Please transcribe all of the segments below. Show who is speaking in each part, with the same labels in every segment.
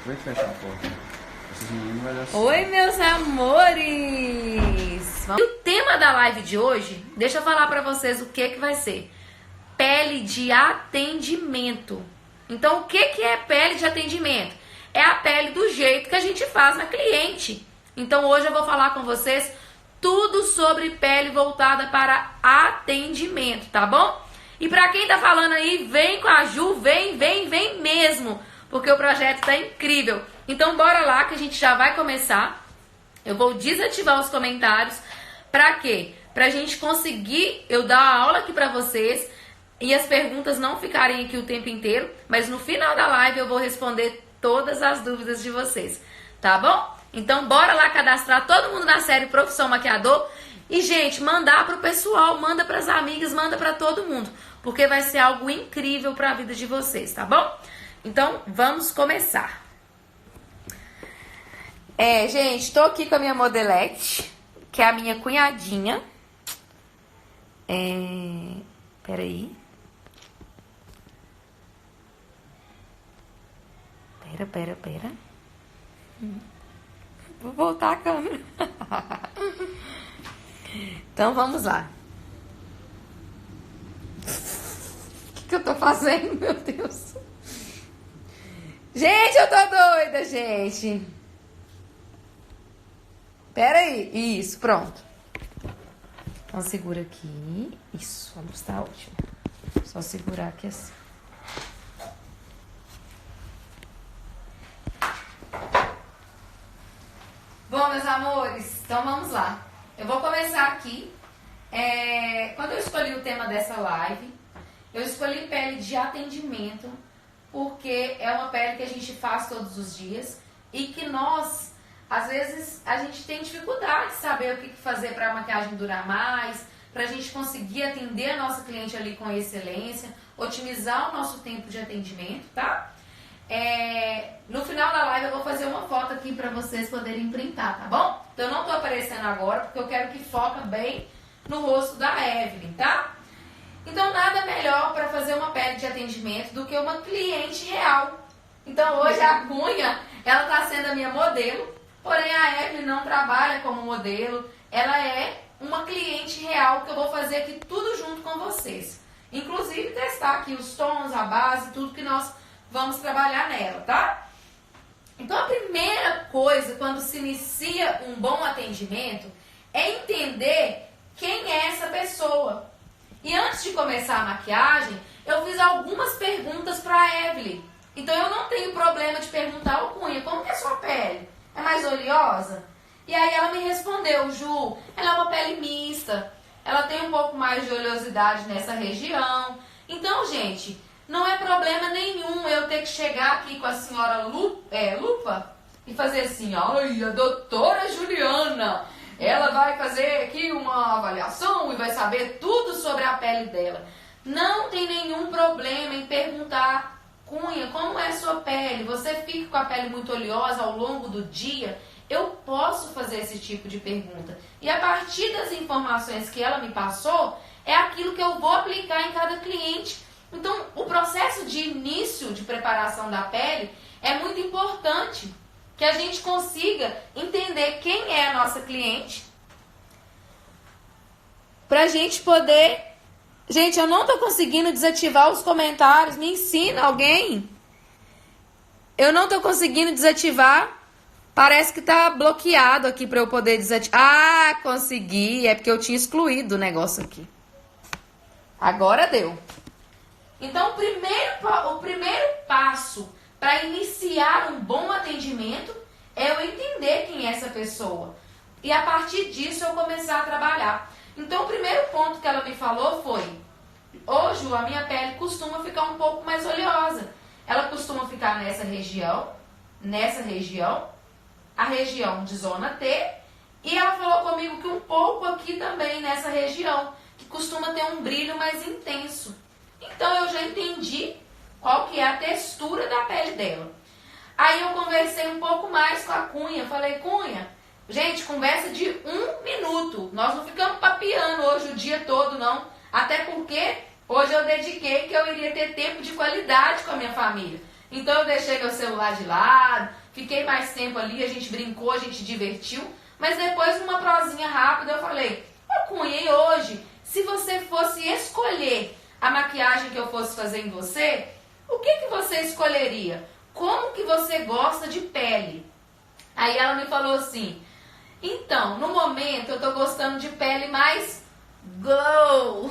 Speaker 1: Vai fechar a porta. Esses meninos vai dar certo.
Speaker 2: Oi, meus amores! E o tema da live de hoje, deixa eu falar pra vocês o que vai ser. Pele de atendimento. Então, o que é pele de atendimento? É a pele do jeito que a gente faz na cliente. Então, hoje eu vou falar com vocês tudo sobre pele voltada para atendimento, tá bom? E pra quem tá falando aí, vem com a Ju, vem mesmo, porque o projeto tá incrível. Então, bora lá que a gente já vai começar. Eu vou desativar os comentários. Pra quê? Pra gente conseguir, eu dar a aula aqui pra vocês e as perguntas não ficarem aqui o tempo inteiro, mas no final da live eu vou responder todas as dúvidas de vocês, tá bom? Então, bora lá cadastrar todo mundo na série Profissão Maquiador. E, gente, mandar pro pessoal, manda pras amigas, manda pra todo mundo, porque vai ser algo incrível pra vida de vocês, tá bom? Então, vamos começar. Gente, tô aqui com a minha modelete, que é a minha cunhadinha. Peraí. Pera. Vou voltar a câmera. Então, vamos lá. O que eu tô fazendo, meu Deus? Gente, eu tô doida, gente. Pera aí. Isso, pronto. Então, segura aqui. Isso, a luz tá ótima. Só segurar aqui assim. Bom, meus amores, então vamos lá. Eu vou começar aqui. Quando eu escolhi o tema dessa live, eu escolhi pele de atendimento, porque é uma pele que a gente faz todos os dias e que nós, às vezes, a gente tem dificuldade de saber o que fazer para a maquiagem durar mais, para a gente conseguir atender a nossa cliente ali com excelência, otimizar o nosso tempo de atendimento, tá? No final da live eu vou fazer uma foto aqui para vocês poderem printar, tá bom? Então eu não tô aparecendo agora porque eu quero que foca bem no rosto da Evelyn, tá? Então nada melhor para fazer uma pele de atendimento do que uma cliente real. Então hoje a Cunha, ela tá sendo a minha modelo, porém a Evelyn não trabalha como modelo, ela é uma cliente real que eu vou fazer aqui tudo junto com vocês. Inclusive testar aqui os tons, a base, tudo que nós vamos trabalhar nela, tá? Então a primeira coisa quando se inicia um bom atendimento é entender quem é essa pessoa. E antes de começar a maquiagem, eu fiz algumas perguntas para a Evelyn. Então eu não tenho problema de perguntar ao Cunha, como que é a sua pele? É mais oleosa? E aí ela me respondeu, Ju, ela é uma pele mista, ela tem um pouco mais de oleosidade nessa região. Então, gente, não é problema nenhum eu ter que chegar aqui com a senhora Lupa e fazer assim, ai, a doutora Juliana, ela vai fazer aqui uma avaliação e vai saber tudo sobre a pele dela. Não tem nenhum problema em perguntar, Cunha, como é a sua pele? Você fica com a pele muito oleosa ao longo do dia? Eu posso fazer esse tipo de pergunta. E a partir das informações que ela me passou, é aquilo que eu vou aplicar em cada cliente. Então, o processo de início de preparação da pele é muito importante, que a gente consiga entender quem é a nossa cliente, pra gente poder... Gente, eu não tô conseguindo desativar os comentários, me ensina alguém. Eu não tô conseguindo desativar, parece que tá bloqueado aqui pra eu poder desativar. Ah, consegui, é porque eu tinha excluído o negócio aqui. Agora deu. Então, o primeiro passo para iniciar um bom atendimento é eu entender quem é essa pessoa. E a partir disso eu começar a trabalhar. Então, o primeiro ponto que ela me falou foi, Ju, a minha pele costuma ficar um pouco mais oleosa. Ela costuma ficar nessa região, a região de zona T, e ela falou comigo que um pouco aqui também nessa região, que costuma ter um brilho mais intenso. Então eu já entendi qual que é a textura da pele dela. Aí eu conversei um pouco mais com a Cunha. Falei, Cunha, gente, conversa de 1 minuto. Nós não ficamos papeando hoje o dia todo, não. Até porque hoje eu dediquei que eu iria ter tempo de qualidade com a minha família. Então eu deixei meu celular de lado, fiquei mais tempo ali, a gente brincou, a gente divertiu. Mas depois, numa prosinha rápida, eu falei, ô Cunha, e hoje, se você fosse escolher a maquiagem que eu fosse fazer em você, o que você escolheria? Como que você gosta de pele? Aí ela me falou assim, então, no momento eu tô gostando de pele mais glow.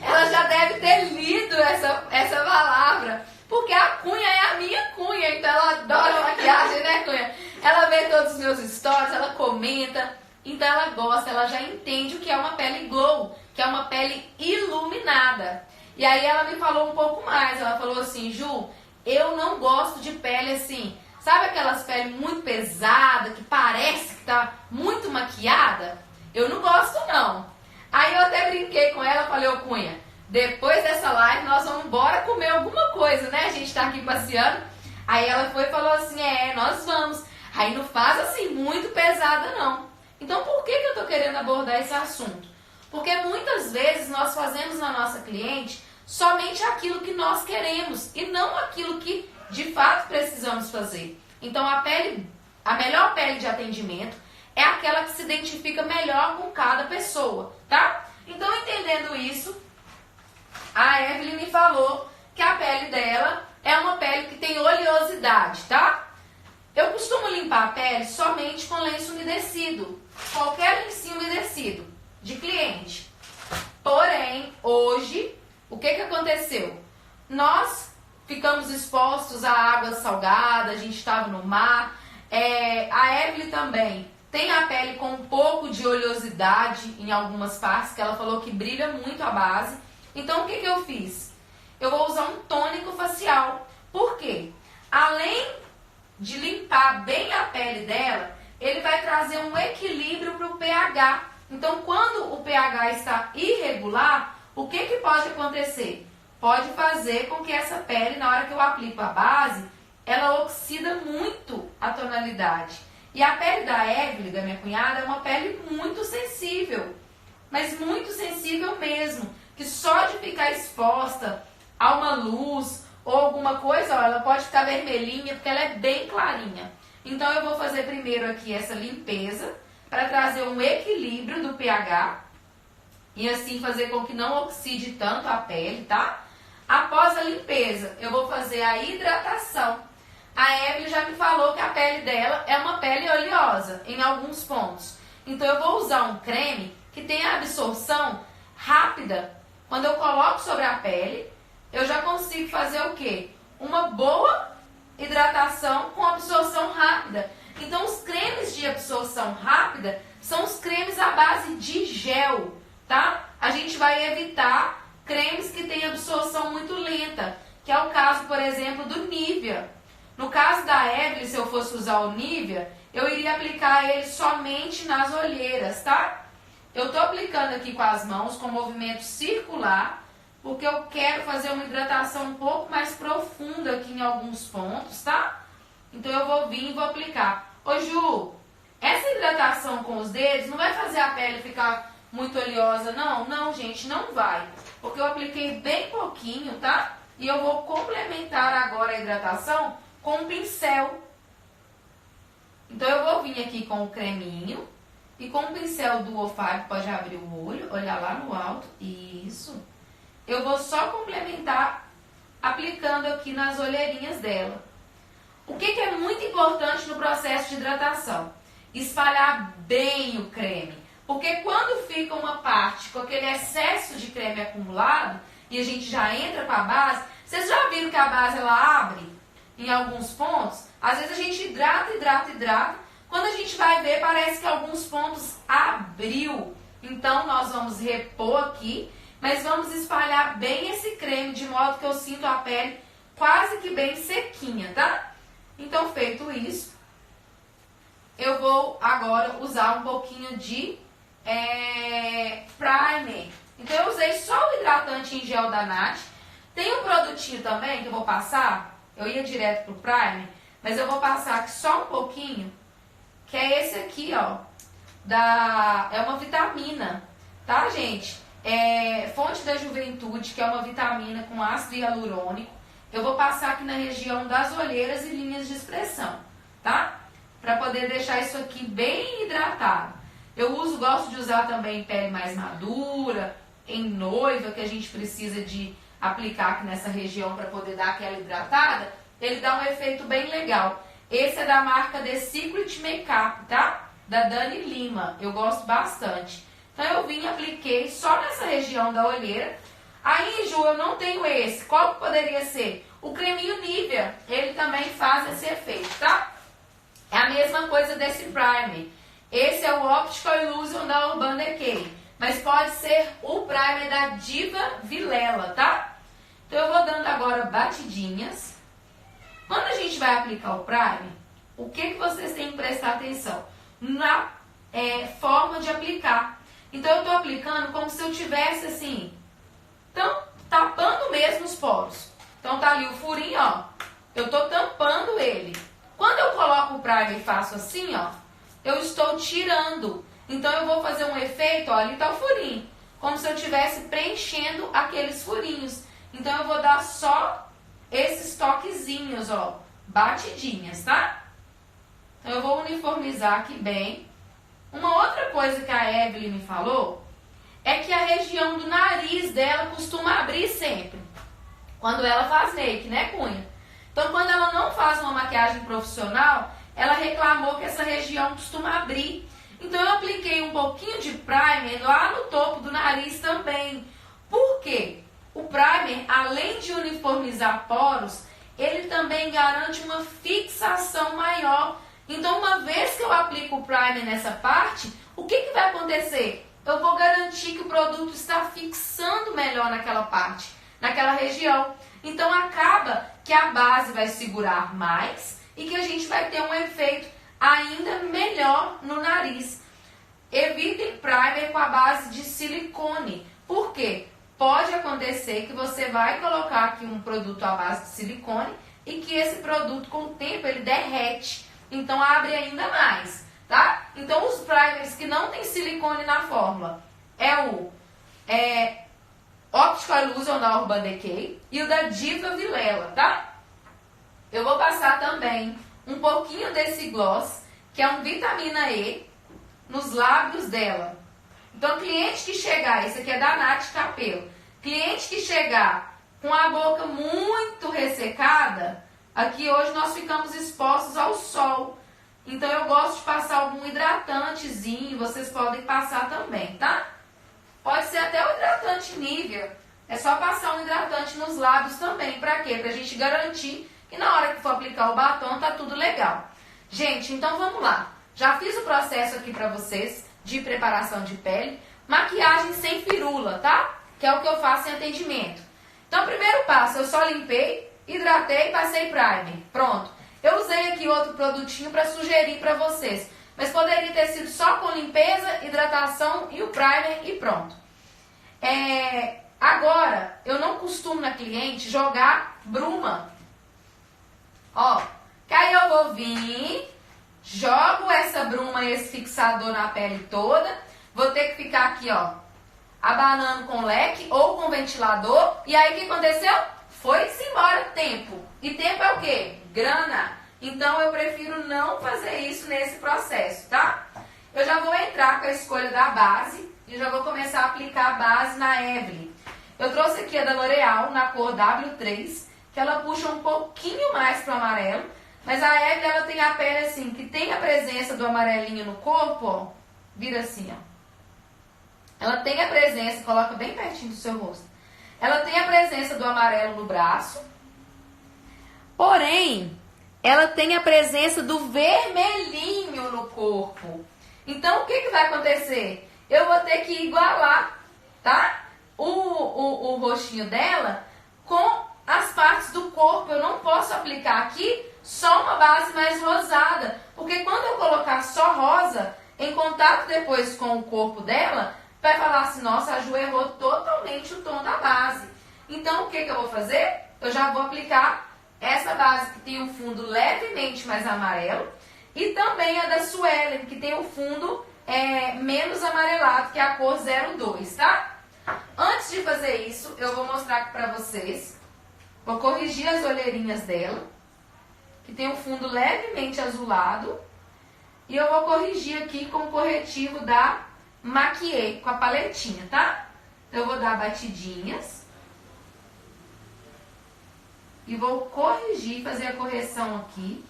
Speaker 2: Ela já deve ter lido essa palavra, porque a Cunha é a minha Cunha, então ela adora maquiagem, né, Cunha? Ela vê todos os meus stories, ela comenta, então ela gosta, ela já entende o que é uma pele glow, que é uma pele iluminada. E aí ela me falou um pouco mais, ela falou assim, Ju, eu não gosto de pele assim, sabe aquelas peles muito pesadas, que parece que tá muito maquiada? Eu não gosto não. Aí eu até brinquei com ela, falei, ô Cunha, depois dessa live nós vamos embora comer alguma coisa, né? A gente tá aqui passeando. Aí ela foi e falou assim, nós vamos. Aí não faz assim muito pesada não. Então por que eu tô querendo abordar esse assunto? Porque muitas vezes nós fazemos na nossa cliente somente aquilo que nós queremos e não aquilo que de fato precisamos fazer. Então a melhor pele de atendimento é aquela que se identifica melhor com cada pessoa, tá? Então entendendo isso, a Evelyn me falou que a pele dela é uma pele que tem oleosidade, tá? Eu costumo limpar a pele somente com lenço umedecido, qualquer lencinho umedecido de cliente. Porém, hoje, o que aconteceu? Nós ficamos expostos à água salgada, a gente estava no mar. A Evelyn também tem a pele com um pouco de oleosidade em algumas partes, que ela falou que brilha muito a base. Então, o que eu fiz? Eu vou usar um tônico facial. Por quê? Além de limpar bem a pele dela, ele vai trazer um equilíbrio para o pH. Então, quando o pH está irregular, o que pode acontecer? Pode fazer com que essa pele, na hora que eu aplico a base, ela oxida muito a tonalidade. E a pele da Evelyn, da minha cunhada, é uma pele muito sensível, mas muito sensível mesmo, que só de ficar exposta a uma luz ou alguma coisa, ó, ela pode ficar vermelhinha, porque ela é bem clarinha. Então eu vou fazer primeiro aqui essa limpeza, para trazer um equilíbrio do pH, e assim fazer com que não oxide tanto a pele, tá? Após a limpeza, eu vou fazer a hidratação. A Evelyn já me falou que a pele dela é uma pele oleosa, em alguns pontos. Então eu vou usar um creme que tem a absorção rápida. Quando eu coloco sobre a pele, eu já consigo fazer o quê? Uma boa hidratação com absorção rápida. Então os cremes de absorção rápida são os cremes à base de gel, tá? A gente vai evitar cremes que têm absorção muito lenta, que é o caso, por exemplo, do Nivea. No caso da Evelyn, se eu fosse usar o Nivea, eu iria aplicar ele somente nas olheiras, tá? Eu tô aplicando aqui com as mãos, com movimento circular, porque eu quero fazer uma hidratação um pouco mais profunda aqui em alguns pontos, tá? Então eu vou vir e vou aplicar. Ô Ju, essa hidratação com os dedos não vai fazer a pele ficar muito oleosa, não? Não, gente, não vai. Porque eu apliquei bem pouquinho, tá? E eu vou complementar agora a hidratação com um pincel. Então eu vou vir aqui com o creminho e com o pincel do Ofag, pode abrir o olho, olhar lá no alto, isso. Eu vou só complementar aplicando aqui nas olheirinhas dela. O que é muito importante no processo de hidratação? Espalhar bem o creme. Porque quando fica uma parte com aquele excesso de creme acumulado e a gente já entra com a base, vocês já viram que a base ela abre em alguns pontos? Às vezes a gente hidrata. Quando a gente vai ver, parece que alguns pontos abriu. Então nós vamos repor aqui, mas vamos espalhar bem esse creme de modo que eu sinto a pele quase que bem sequinha, tá? Então, feito isso, eu vou agora usar um pouquinho de primer. Então, eu usei só o hidratante em gel da Nath. Tem um produtinho também que eu vou passar, eu ia direto pro primer, mas eu vou passar aqui só um pouquinho, que é esse aqui, ó, é uma vitamina, tá, gente? Fonte da Juventude, que é uma vitamina com ácido hialurônico. eu vou passar aqui na região das olheiras e linhas de expressão, tá? Para poder deixar isso aqui bem hidratado. Eu gosto de usar também em pele mais madura, em noiva, que a gente precisa de aplicar aqui nessa região para poder dar aquela hidratada. Ele dá um efeito bem legal. Esse é da marca The Secret Makeup, tá? Da Dani Lima. Eu gosto bastante. Então eu vim e apliquei só nessa região da olheira. Aí, Ju, eu não tenho esse. Qual que poderia ser? O creminho Nivea. Ele também faz esse efeito, tá? É a mesma coisa desse primer. Esse é o Optical Illusion da Urban Decay. Mas pode ser o primer da Diva Vilela, tá? Então eu vou dando agora batidinhas. Quando a gente vai aplicar o primer, o que vocês têm que prestar atenção? Na forma de aplicar. Então eu estou aplicando como se eu tivesse assim, tapando mesmo os poros. Então tá ali o furinho, ó. Eu estou tampando ele. Quando eu coloco o primer e faço assim, ó, eu estou tirando. Então eu vou fazer um efeito, ó, ali tá o furinho. Como se eu estivesse preenchendo aqueles furinhos. Então eu vou dar só esses toquezinhos, ó, batidinhas, tá? Então eu vou uniformizar aqui bem. Uma outra coisa que a Evelyn me falou é que a região do nariz dela costuma abrir sempre. Quando ela faz make, né, Cunha? Então quando ela não faz uma maquiagem profissional, ela reclamou que essa região costuma abrir. Então eu apliquei um pouquinho de primer lá no topo do nariz também. Por quê? O primer, além de uniformizar poros, ele também garante uma fixação maior. Então, uma vez que eu aplico o primer nessa parte, o que vai acontecer? Eu vou garantir que o produto está fixando melhor naquela parte, naquela região. Então, acaba que a base vai segurar mais e que a gente vai ter um efeito ainda melhor no nariz. Evitem primer com a base de silicone. Por quê? Pode acontecer que você vai colocar aqui um produto à base de silicone e que esse produto, com o tempo, ele derrete. Então, abre ainda mais, tá? Então, os primers que não tem silicone na fórmula é o Optical Illusion da Urban Decay e o da Diva Vilela, tá? Eu vou passar também um pouquinho desse gloss, que é um vitamina E, nos lábios dela. Então, cliente que chegar, esse aqui é da Nath Capello, cliente que chegar com a boca muito ressecada, aqui hoje nós ficamos expostos ao sol. Então, eu gosto de passar algum hidratantezinho, vocês podem passar também, tá? Pode ser até o hidratante Nivea. É só passar um hidratante nos lábios também. Pra quê? Pra gente garantir que na hora que for aplicar o batom, tá tudo legal. Gente, então vamos lá. Já fiz o processo aqui pra vocês de preparação de pele. Maquiagem sem firula, tá? Que é o que eu faço em atendimento. Então, primeiro passo, eu só limpei, hidratei, passei primer. Pronto. Eu usei aqui outro produtinho para sugerir para vocês. Mas poderia ter sido só com limpeza, hidratação e o primer e pronto. Agora, eu não costumo na cliente jogar bruma. Ó, que aí eu vou vir, jogo essa bruma, esse fixador na pele toda. Vou ter que ficar aqui, ó, abanando com leque ou com ventilador. E aí o que aconteceu? Foi-se embora tempo. E tempo é o quê? Grana. Então eu prefiro não fazer isso nesse processo, tá? Eu já vou entrar com a escolha da base e já vou começar a aplicar a base na Evelyn. Eu trouxe aqui a da L'Oreal na cor W3, que ela puxa um pouquinho mais pro amarelo, mas a Evelyn ela tem a pele assim, que tem a presença do amarelinho no corpo, ó, vira assim, ó. Ela tem a presença, coloca bem pertinho do seu rosto. Ela tem a presença do amarelo no braço, porém, ela tem a presença do vermelhinho no corpo. Então, o que vai acontecer? Eu vou ter que igualar, tá? O rostinho dela com as partes do corpo. Eu não posso aplicar aqui só uma base mais rosada, porque quando eu colocar só rosa, em contato depois com o corpo dela, vai falar assim, nossa, a Ju errou totalmente o tom da base. Então, o que eu vou fazer? Eu já vou aplicar essa base que tem um fundo levemente mais amarelo e também a da Suelen, que tem o fundo menos amarelado, que é a cor 02, tá? Antes de fazer isso, eu vou mostrar aqui pra vocês Vou corrigir as olheirinhas dela, que tem um fundo levemente azulado. E eu vou corrigir aqui com o corretivo da Maquier, com a paletinha, tá? Então, eu vou dar batidinhas. E vou corrigir, fazer a correção aqui.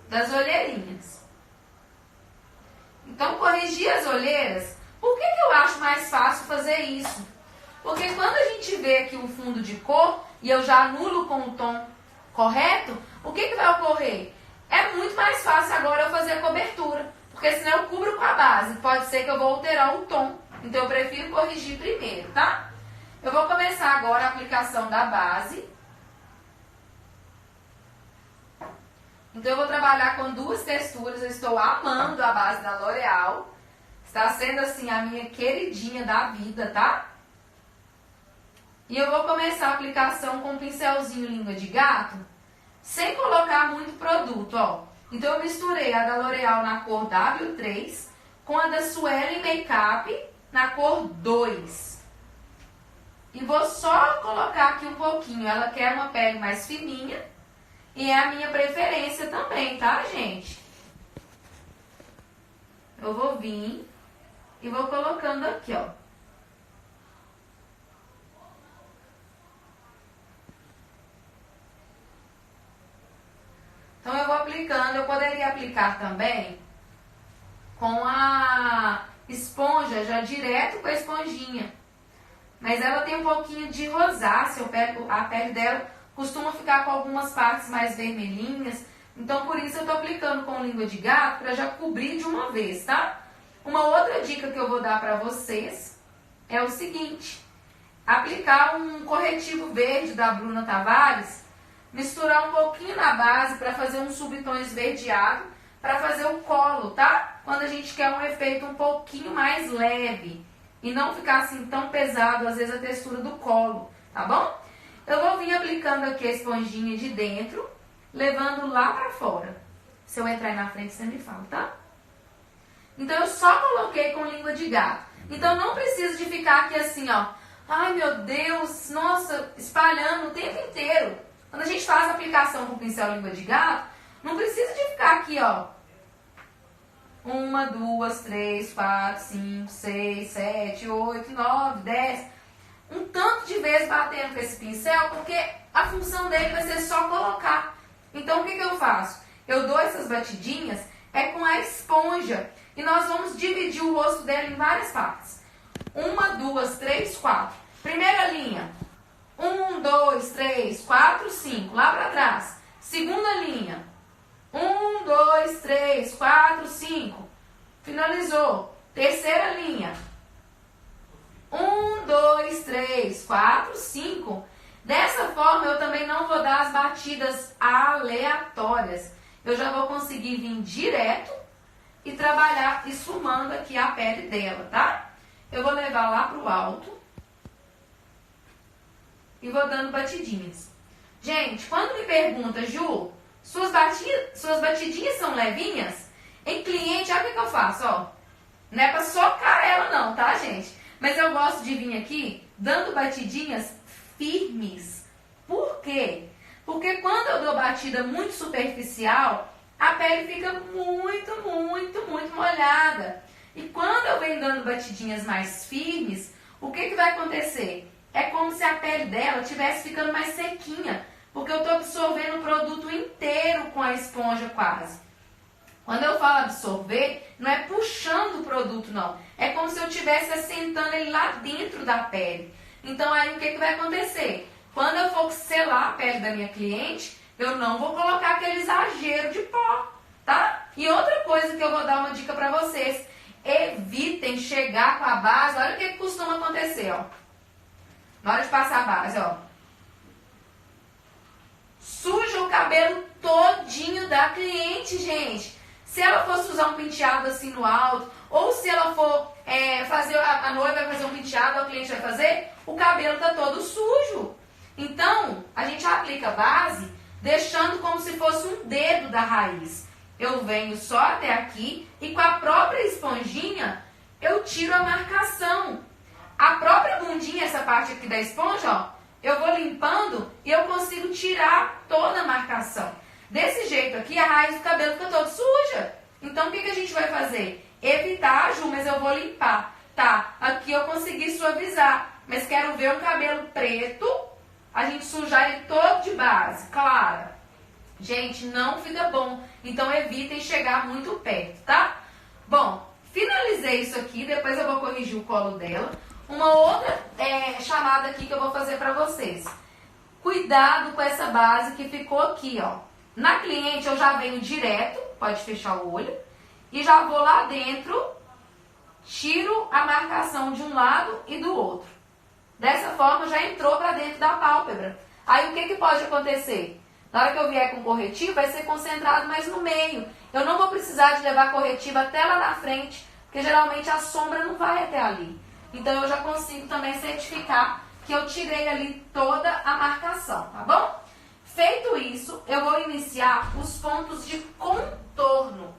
Speaker 2: Das olheirinhas. Então, corrigir as olheiras. Por que eu acho mais fácil fazer isso? Porque quando a gente vê aqui o fundo de cor e eu já anulo com o tom correto, o que vai ocorrer? É muito mais fácil agora eu fazer a cobertura, porque senão eu cubro com a base. Pode ser que eu vou alterar o tom. Então eu prefiro corrigir primeiro, tá? Eu vou começar agora a aplicação da base. Então eu vou trabalhar com duas texturas. Eu estou amando a base da L'Oréal. Está sendo assim a minha queridinha da vida, tá? E eu vou começar a aplicação com um pincelzinho língua de gato, sem colocar muito produto, ó. Então eu misturei a da L'Oréal na cor W3 com a da Sueli Makeup na cor 2. E vou só colocar aqui um pouquinho. Ela quer uma pele mais fininha e é a minha preferência também, tá, gente? Eu vou vir e vou colocando aqui, ó. Então eu vou aplicando. Eu poderia aplicar também com a esponja, já direto com a esponjinha. Mas ela tem um pouquinho de rosácea, a pele dela costuma ficar com algumas partes mais vermelhinhas. Então por isso eu tô aplicando com língua de gato para já cobrir de uma vez, tá? Uma outra dica que eu vou dar para vocês é o seguinte: aplicar um corretivo verde da Bruna Tavares, misturar um pouquinho na base para fazer um subtom esverdeado, para fazer o colo, tá? Quando a gente quer um efeito um pouquinho mais leve e não ficar assim tão pesado, às vezes, a textura do colo, tá bom? Eu vou vir aplicando aqui a esponjinha de dentro, levando lá para fora. Se eu entrar aí na frente, você me fala, tá? Então, eu só coloquei com língua de gato. Então, não precisa de ficar aqui assim, ó. Ai, meu Deus, nossa, espalhando o tempo inteiro. Quando a gente faz a aplicação com o pincel língua de gato, não precisa de ficar aqui, ó. 1, 2, 3, 4, 5, 6, 7, 8, 9, 10. Um tanto de vezes batendo com esse pincel, porque a função dele vai ser só colocar. Então, o que eu faço? Eu dou essas batidinhas com a esponja. E nós vamos dividir o rosto dela em várias partes. 1, 2, 3, 4. Primeira linha. 1, 2, 3, 4, 5. Lá para trás. Segunda linha. 1, 2, 3, 4, 5. Finalizou. Terceira linha. 1, 2, 3, 4, 5. Dessa forma, eu também não vou dar as batidas aleatórias. Eu já vou conseguir vir direto e trabalhar esfumando aqui a pele dela, tá? Eu vou levar lá pro alto e vou dando batidinhas. Gente, quando me pergunta, Ju, suas batidinhas são levinhas? Em cliente, olha o que eu faço, ó. Não é pra socar ela não, tá, gente? Mas eu gosto de vir aqui dando batidinhas firmes. Por quê? Porque quando eu dou batida muito superficial, a pele fica muito molhada. E quando eu venho dando batidinhas mais firmes, o que vai acontecer? É como se a pele dela estivesse ficando mais sequinha, porque eu estou absorvendo o produto inteiro com a esponja quase. Quando eu falo absorver, não é puxando o produto, não. É como se eu estivesse assentando ele lá dentro da pele. Então, aí o que vai acontecer? Quando eu for selar a pele da minha cliente, eu não vou colocar aquele exagero de pó, tá? E outra coisa que eu vou dar uma dica pra vocês: evitem chegar com a base. Olha o que costuma acontecer, ó. Na hora de passar a base, ó. Suja o cabelo todinho da cliente, gente. Se ela fosse usar um penteado assim no alto, ou se ela for fazer, a noiva vai fazer um penteado, a cliente vai fazer, o cabelo tá todo sujo. Então, a gente aplica a base deixando como se fosse um dedo da raiz. Eu venho só até aqui e com a própria esponjinha eu tiro a marcação. A própria bundinha, essa parte aqui da esponja, ó, eu vou limpando e eu consigo tirar toda a marcação. Desse jeito aqui, a raiz do cabelo fica toda suja. Então, o que a gente vai fazer? Evitar, Ju, mas eu vou limpar. Tá, aqui eu consegui suavizar, mas quero ver um cabelo preto, a gente sujar ele todo de base, clara. Gente, não fica bom, então evitem chegar muito perto, tá? Bom, finalizei isso aqui, depois eu vou corrigir o colo dela. Uma outra chamada aqui que eu vou fazer pra vocês. Cuidado com essa base que ficou aqui, ó. Na cliente eu já venho direto, pode fechar o olho, e já vou lá dentro, tiro a marcação de um lado e do outro. Dessa forma já entrou pra dentro da pálpebra. Aí o que pode acontecer? Na hora que eu vier com corretivo, vai ser concentrado mais no meio. Eu não vou precisar de levar corretivo até lá na frente, porque geralmente a sombra não vai até ali. Então eu já consigo também certificar que eu tirei ali toda a marcação, tá bom? Feito isso, eu vou iniciar os pontos de contorno.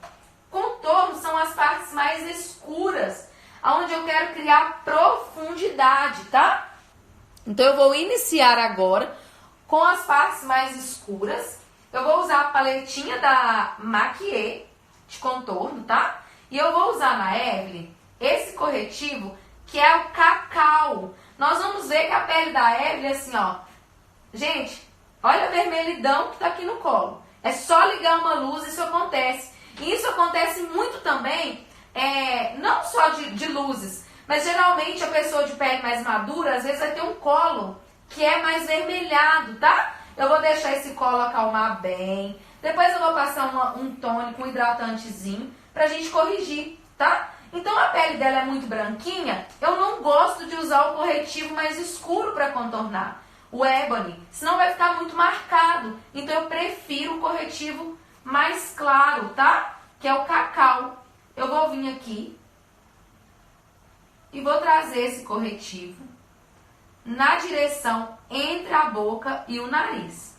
Speaker 2: Contorno são as partes mais escuras, onde eu quero criar profundidade, tá? Então eu vou iniciar agora com as partes mais escuras. Eu vou usar a paletinha da Maquier de contorno, tá? E eu vou usar na Evelyn esse corretivo que é o Cacau. Nós vamos ver que a pele da Evelyn, assim, ó. Gente, olha a vermelhidão que tá aqui no colo. É só ligar uma luz, isso acontece. E isso acontece muito também, não só de luzes, mas geralmente a pessoa de pele mais madura, às vezes vai ter um colo que é mais vermelhado, tá? Eu vou deixar esse colo acalmar bem. Depois eu vou passar um tônico, um hidratantezinho, pra gente corrigir, tá? Então a pele dela é muito branquinha, eu não gosto de usar o corretivo mais escuro para contornar, o Ebony, senão vai ficar muito marcado. Então eu prefiro o corretivo mais claro, tá? Que é o Cacau. Eu vou vir aqui e vou trazer esse corretivo na direção entre a boca e o nariz.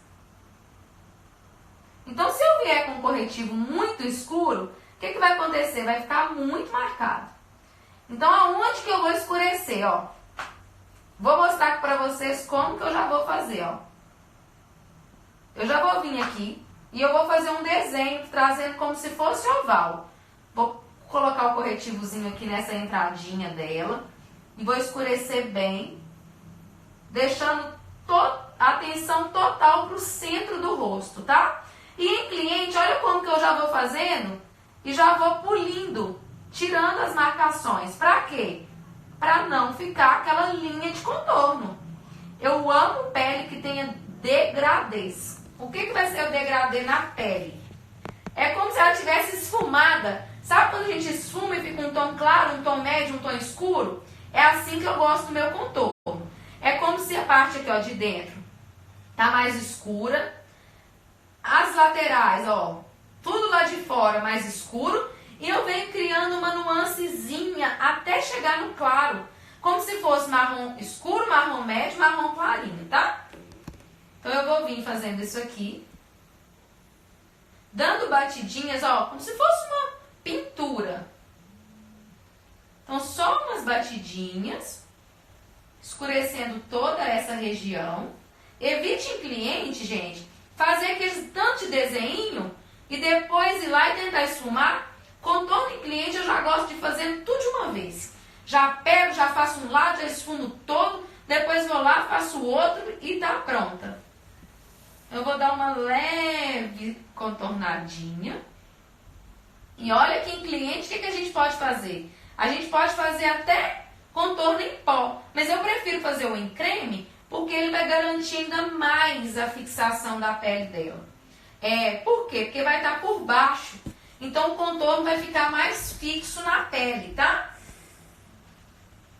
Speaker 2: Então, se eu vier com um corretivo muito escuro, o que vai acontecer? Vai ficar muito marcado. Então, aonde que eu vou escurecer, ó? Vou mostrar aqui pra vocês como que eu já vou fazer, ó. Eu já vou vir aqui e eu vou fazer um desenho trazendo como se fosse oval. Vou colocar o corretivozinho aqui nessa entradinha dela e vou escurecer bem, deixando a atenção total pro centro do rosto, tá? E em cliente, olha como que eu já vou fazendo e já vou polindo, tirando as marcações. Pra quê? Pra não ficar aquela linha de contorno. Eu amo pele que tenha degradês. O que vai ser o degradê na pele? É como se ela tivesse esfumada. Sabe quando a gente esfuma e fica um tom claro, um tom médio, um tom escuro? É assim que eu gosto do meu contorno. É como se a parte aqui, ó, de dentro tá mais escura. As laterais, ó, tudo lá de fora mais escuro. E eu venho criando uma nuancezinha até chegar no claro. Como se fosse marrom escuro, marrom médio, marrom clarinho, tá? Então eu vou vir fazendo isso aqui. Dando batidinhas, ó, como se fosse uma pintura. Então só umas batidinhas. Escurecendo toda essa região. Evite em cliente, gente, fazer aquele tanto de desenho e depois ir lá e tentar esfumar. Contorno em cliente eu já gosto de fazer tudo de uma vez. Já pego, já faço um lado, já esfumo todo, depois vou lá, faço o outro e tá pronta. Eu vou dar uma leve contornadinha. E olha aqui em cliente, o que a gente pode fazer? A gente pode fazer até contorno em pó, mas eu prefiro fazer o em creme porque ele vai garantir ainda mais a fixação da pele dela. Por quê? Porque vai estar por baixo. Então o contorno vai ficar mais fixo na pele, tá?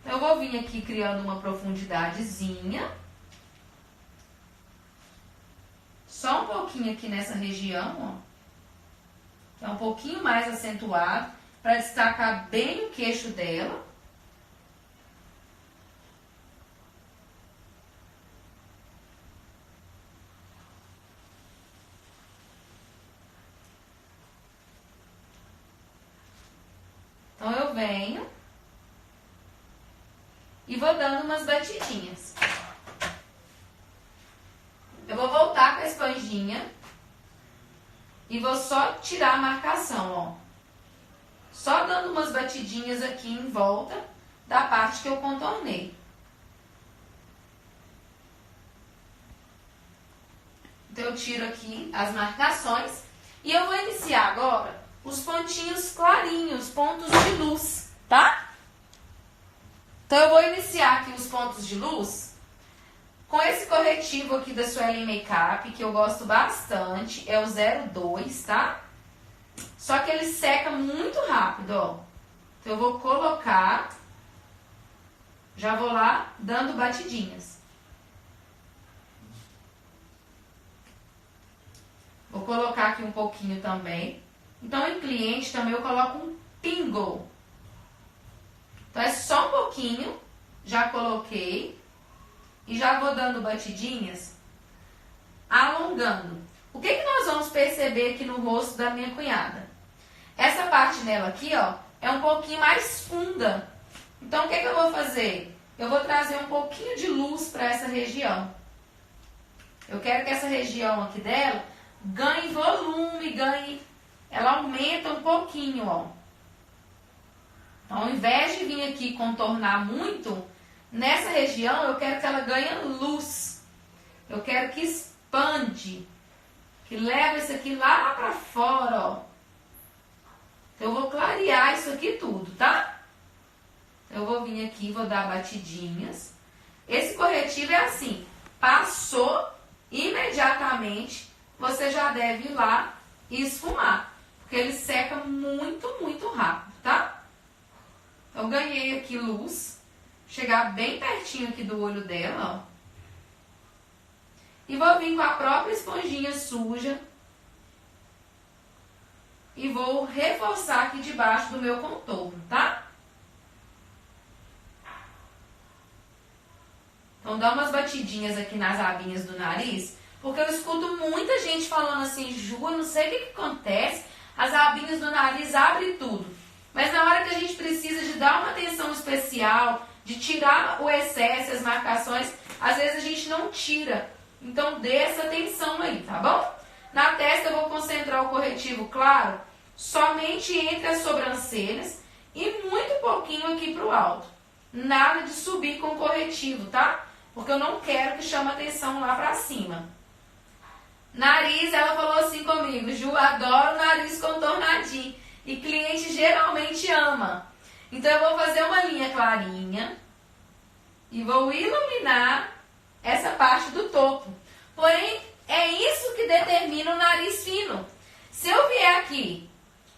Speaker 2: Eu vou vir aqui criando uma profundidadezinha. Só um pouquinho aqui nessa região, ó. É um pouquinho mais acentuado, para destacar bem o queixo dela. Então eu venho vou dando umas batidinhas. Eu vou voltar com a esponjinha e vou só tirar a marcação, ó. Só dando umas batidinhas aqui em volta da parte que eu contornei. Então, eu tiro aqui as marcações e eu vou iniciar agora os pontinhos clarinhos, pontos de luz, tá? Então, eu vou iniciar aqui os pontos de luz com esse corretivo aqui da Suelen Makeup, que eu gosto bastante, é o 02, tá? Só que ele seca muito rápido, ó. Então, eu vou colocar, já vou lá dando batidinhas. Vou colocar aqui um pouquinho também. Então, em cliente também eu coloco um pingo. Então, é só um pouquinho, já coloquei. E já vou dando batidinhas, alongando. O que nós vamos perceber aqui no rosto da minha cunhada? Essa parte nela aqui, ó, é um pouquinho mais funda. Então, o que eu vou fazer? Eu vou trazer um pouquinho de luz para essa região. Eu quero que essa região aqui dela ganhe volume, ela aumenta um pouquinho, ó. Então, ao invés de vir aqui contornar muito, nessa região eu quero que ela ganhe luz. Eu quero que expande, que leve isso aqui lá pra fora, ó. Então, eu vou clarear isso aqui tudo, tá? Eu vou vir aqui, vou dar batidinhas. Esse corretivo é assim, passou, imediatamente você já deve ir lá e esfumar, porque ele seca muito, muito rápido, tá? Eu ganhei aqui luz, chegar bem pertinho aqui do olho dela, ó. E vou vir com a própria esponjinha suja e vou reforçar aqui debaixo do meu contorno, tá? Então, dá umas batidinhas aqui nas abinhas do nariz, porque eu escuto muita gente falando assim, Ju, eu não sei o que acontece, as abinhas do nariz abrem tudo. Mas na hora que a gente precisa de dar uma atenção especial, de tirar o excesso, as marcações, às vezes a gente não tira. Então, dê essa atenção aí, tá bom? Na testa eu vou concentrar o corretivo, claro, somente entre as sobrancelhas e muito pouquinho aqui pro alto. Nada de subir com o corretivo, tá? Porque eu não quero que chame atenção lá pra cima. Nariz, ela falou assim comigo, Ju, adoro nariz contornadinho. E cliente geralmente ama. Então, eu vou fazer uma linha clarinha e vou iluminar essa parte do topo. Porém, é isso que determina o nariz fino. Se eu vier aqui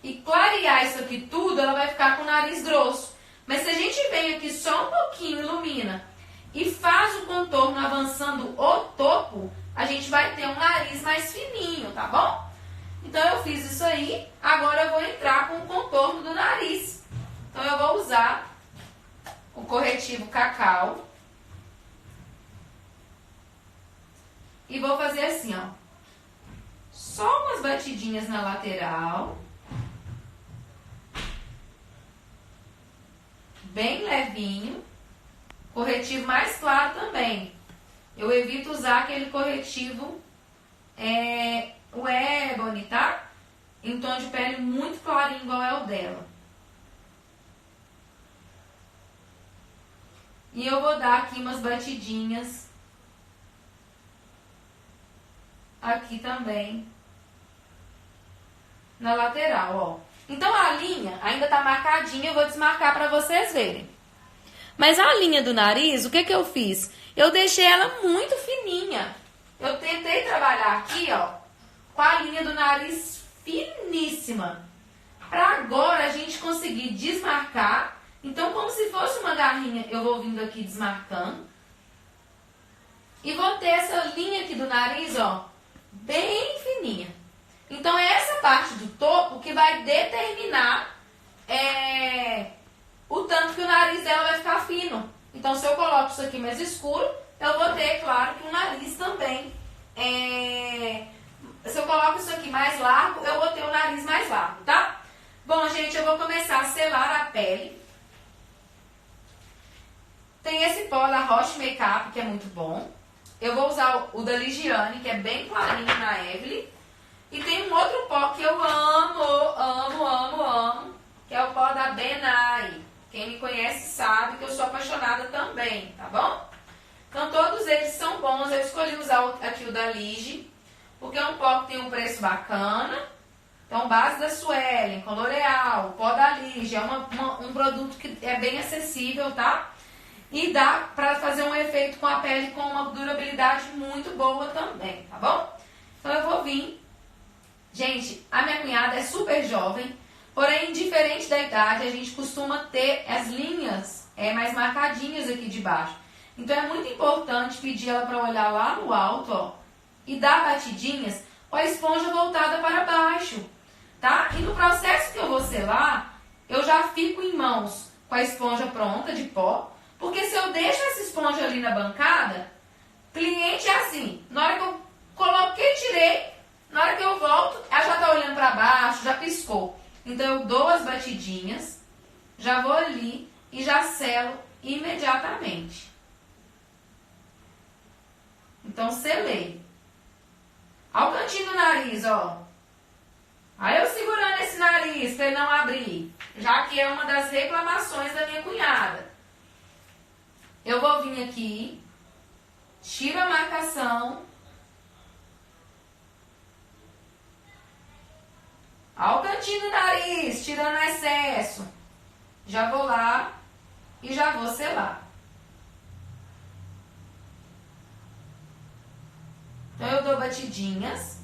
Speaker 2: e clarear isso aqui tudo, ela vai ficar com o nariz grosso. Mas se a gente vem aqui só um pouquinho, ilumina, e faz o contorno avançando o topo, a gente vai ter um nariz mais fininho, tá bom? Então, eu fiz isso aí, agora eu vou entrar com o contorno do nariz. Então, eu vou usar o corretivo Cacau. E vou fazer assim, ó. Só umas batidinhas na lateral. Bem levinho. Corretivo mais claro também. Eu evito usar aquele corretivo, o Ebony, tá? Em tom de pele muito clarinho, igual é o dela. E eu vou dar aqui umas batidinhas. Aqui também. Na lateral, ó. Então, a linha ainda tá marcadinha, eu vou desmarcar pra vocês verem. Mas a linha do nariz, o que que eu fiz? Eu deixei ela muito fininha. Eu tentei trabalhar aqui, ó, com a linha do nariz finíssima. Pra agora a gente conseguir desmarcar. Então, como se fosse uma garrinha, eu vou vindo aqui desmarcando. E vou ter essa linha aqui do nariz, ó, bem fininha. Então, é essa parte do topo que vai determinar o tanto que o nariz dela vai ficar fino. Então, se eu coloco isso aqui mais escuro, eu vou ter, claro, que o nariz também. Se eu coloco isso aqui mais largo, eu vou ter o nariz mais largo, tá? Bom, gente, eu vou começar a selar a pele. Tem esse pó da Roche Makeup, que é muito bom. Eu vou usar o da Ligiane, que é bem clarinho na Evelyn. E tem um outro pó que eu amo, que é o pó da Benai. Quem me conhece sabe que eu sou apaixonada também, tá bom? Então todos eles são bons. Eu escolhi usar aqui o da Lige, porque é um pó que tem um preço bacana. Então base da Suelen, com L'Oreal, pó da Lige, é um produto que é bem acessível, tá? E dá pra fazer um efeito com a pele com uma durabilidade muito boa também, tá bom? Então eu vou vir. Gente, a minha cunhada é super jovem, porém, diferente da idade, a gente costuma ter as linhas mais marcadinhas aqui de baixo. Então é muito importante pedir ela para olhar lá no alto, ó, e dar batidinhas com a esponja voltada para baixo, tá? E no processo que eu vou selar, eu já fico em mãos com a esponja pronta de pó, porque se eu deixo essa esponja ali na bancada, cliente é assim, na hora que eu coloquei, tirei, na hora que eu volto, ela já tá olhando para baixo, já piscou. Então eu dou as batidinhas, já vou ali e já selo imediatamente. Então selei. Ao cantinho do nariz, ó. Aí eu segurando esse nariz para ele não abrir, já que é uma das reclamações da minha cunhada. Eu vou vir aqui, tiro a marcação. Ao cantinho do nariz, tirando o excesso. Já vou lá e já vou selar. Então eu dou batidinhas.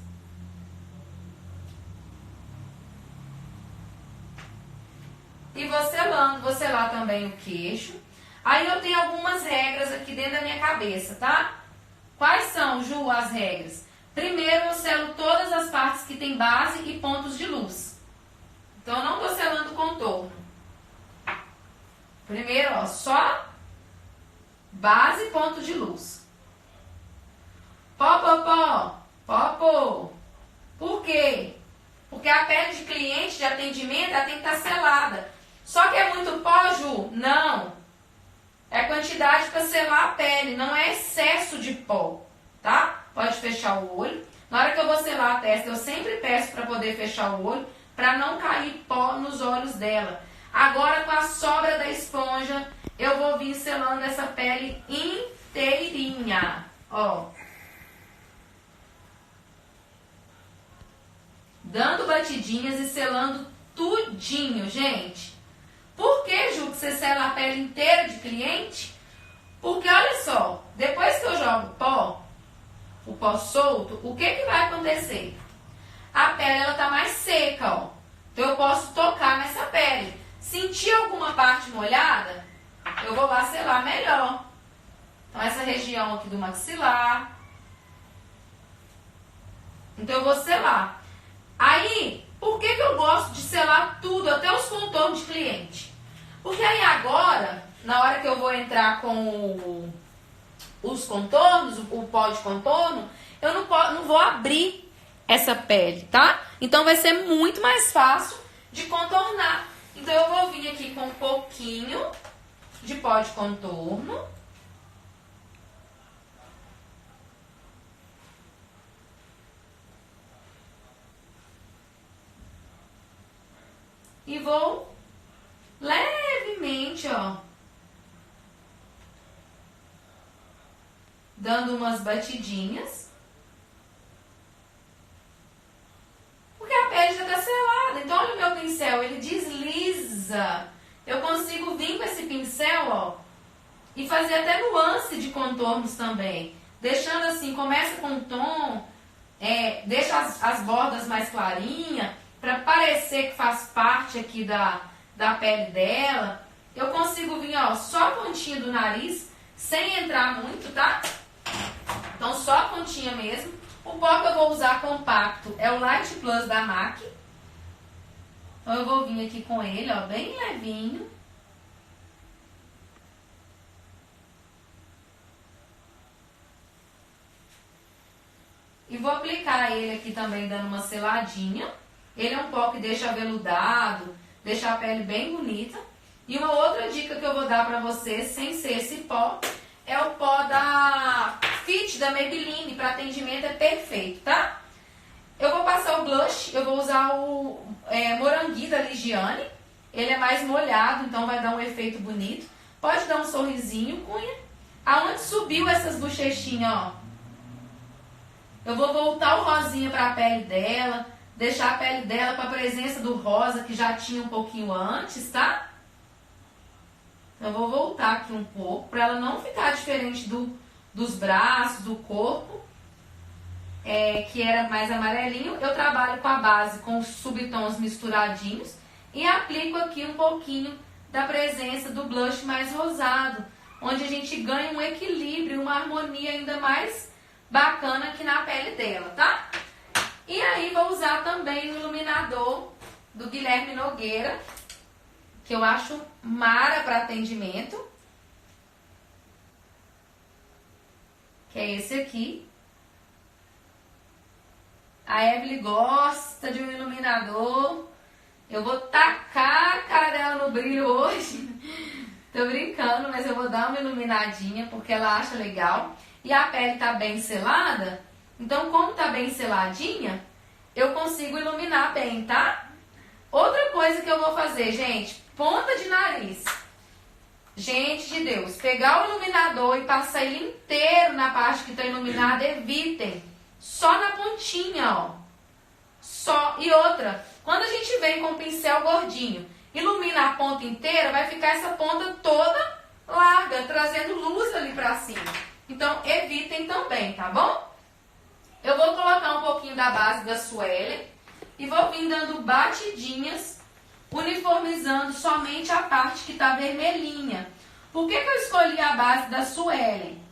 Speaker 2: E vou selando, vou selar também o queixo. Aí eu tenho algumas regras aqui dentro da minha cabeça, tá? Quais são, Ju, as regras? Primeiro eu selo todas as partes que tem base e pontos de luz. Então eu não estou selando o contorno. Primeiro, ó, só base e ponto de luz. Pó, pó, pó, pó, pó. Por quê? Porque a pele de cliente de atendimento ela tem que estar selada. Só que é muito pó, Ju? Não. É quantidade para selar a pele, não é excesso de pó, tá? Pode fechar o olho. Na hora que eu vou selar a testa, eu sempre peço para poder fechar o olho, para não cair pó nos olhos dela. Agora, com a sobra da esponja, eu vou vir selando essa pele inteirinha, ó. Dando batidinhas e selando tudinho, gente. Por que, Ju, que você sela a pele inteira de cliente? Porque, olha só, depois que eu jogo o pó solto, o que que vai acontecer? A pele, ela tá mais seca, ó. Então, eu posso tocar nessa pele. Sentir alguma parte molhada, eu vou lá selar melhor. Então, essa região aqui do maxilar. Então, eu vou selar. Aí, por que que eu gosto de selar tudo, até os contornos de cliente? Porque aí agora, na hora que eu vou entrar com os contornos, o pó de contorno, eu não vou abrir essa pele, tá? Então vai ser muito mais fácil de contornar. Então eu vou vir aqui com um pouquinho de pó de contorno. E vou levemente, ó, dando umas batidinhas. Porque a pele já tá selada. Então, olha o meu pincel, ele desliza. Eu consigo vir com esse pincel, ó, e fazer até nuance de contornos também. Deixando assim, começa com um tom, deixa as bordas mais clarinhas, para parecer que faz parte aqui da pele dela. Eu consigo vir, ó, só a pontinha do nariz, sem entrar muito, tá? Então, só a pontinha mesmo. O pó que eu vou usar compacto é o Light Plus da MAC. Então, eu vou vir aqui com ele, ó, bem levinho. E vou aplicar ele aqui também, dando uma seladinha. Ele é um pó que deixa aveludado, deixa a pele bem bonita. E uma outra dica que eu vou dar pra vocês, sem ser esse pó, é o pó da Fit, da Maybelline, para atendimento é perfeito, tá? Eu vou passar o blush, eu vou usar o Moranguinho da Ligiane. Ele é mais molhado, então vai dar um efeito bonito. Pode dar um sorrisinho, cunha. Aonde subiu essas bochechinhas, ó. Eu vou voltar o rosinha para a pele dela, deixar a pele dela com a presença do rosa que já tinha um pouquinho antes, tá? Eu vou voltar aqui um pouco, para ela não ficar diferente dos braços, do corpo, que era mais amarelinho. Eu trabalho com a base com os subtons misturadinhos e aplico aqui um pouquinho da presença do blush mais rosado, onde a gente ganha um equilíbrio, uma harmonia ainda mais bacana aqui na pele dela, tá? E aí vou usar também o iluminador do Guilherme Nogueira, que eu acho mara para atendimento, que é esse aqui. A Evelyn gosta de um iluminador. Eu vou tacar a cara dela no brilho hoje. Tô brincando, mas eu vou dar uma iluminadinha porque ela acha legal. E a pele tá bem selada, então como tá bem seladinha, eu consigo iluminar bem, tá? Outra coisa que eu vou fazer, gente, ponta de nariz. Gente de Deus, pegar o iluminador e passar ele inteiro na parte que tá iluminada, evitem. Só na pontinha, ó. Só. E outra, quando a gente vem com o pincel gordinho, ilumina a ponta inteira, vai ficar essa ponta toda larga, trazendo luz ali pra cima. Então, evitem também, tá bom? Eu vou colocar um pouquinho da base da Suelen e vou vir dando batidinhas, uniformizando somente a parte que tá vermelhinha. Por que eu escolhi a base da Suelen?